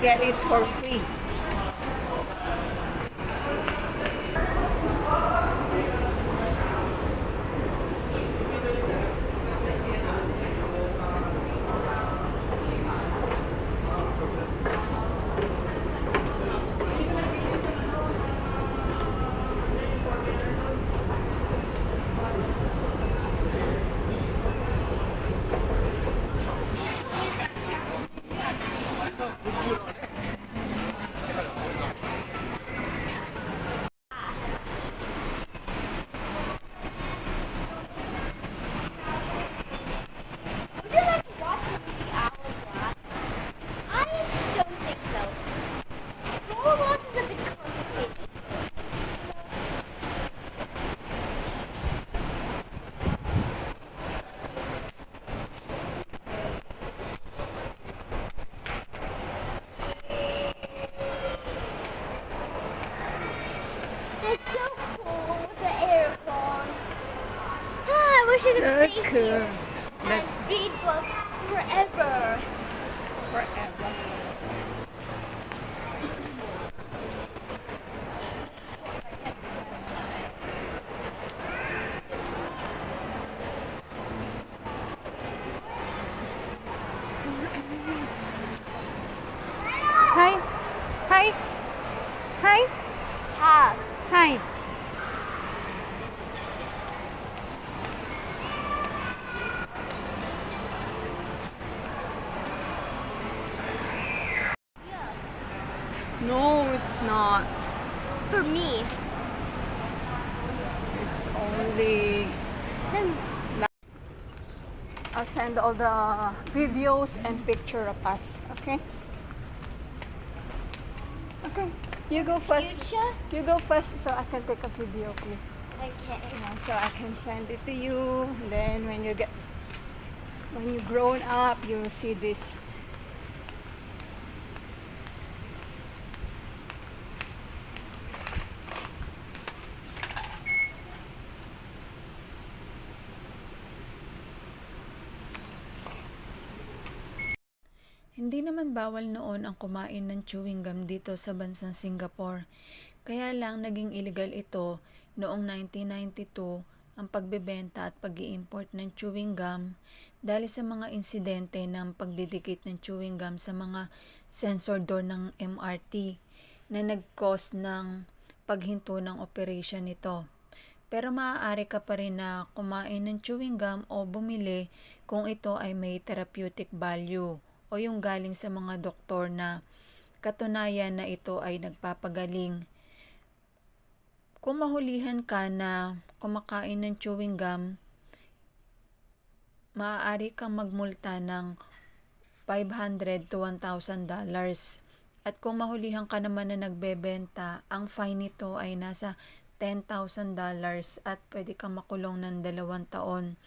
get it for free. Would you like to watch the movie Hourglass? I don't think so. Star Wars is a bit complicated. It's so cool with the aircon. I wish I could So stay cool. here Let's and read books forever. forever. Hi. Hi. Hi. Have. Hi. No, it's not. For me. It's only. Then I'll send all the videos and picture of us. Okay. Okay. You go first. future. You go first so I can take a video of you. Okay. Yeah, so I can send it to you. Then when you grown up, you will see this. Hindi naman bawal noon ang kumain ng chewing gum dito sa bansang Singapore. Kaya lang naging illegal ito noong 1992 ang pagbebenta at pag-i-import ng chewing gum dahil sa mga insidente ng pagdidikit ng chewing gum sa mga sensor door ng MRT na nag-cause ng paghinto ng operation nito. Pero maaari ka pa rin na kumain ng chewing gum o bumili kung ito ay may therapeutic value o yung galing sa mga doktor na katunayan na ito ay nagpapagaling. Kung mahulihan ka na kumakain ng chewing gum, maaari kang magmulta ng $500 to $1,000. At kung mahulihan ka naman na nagbebenta, ang fine nito ay nasa $10,000 at pwede kang makulong ng 2 taon.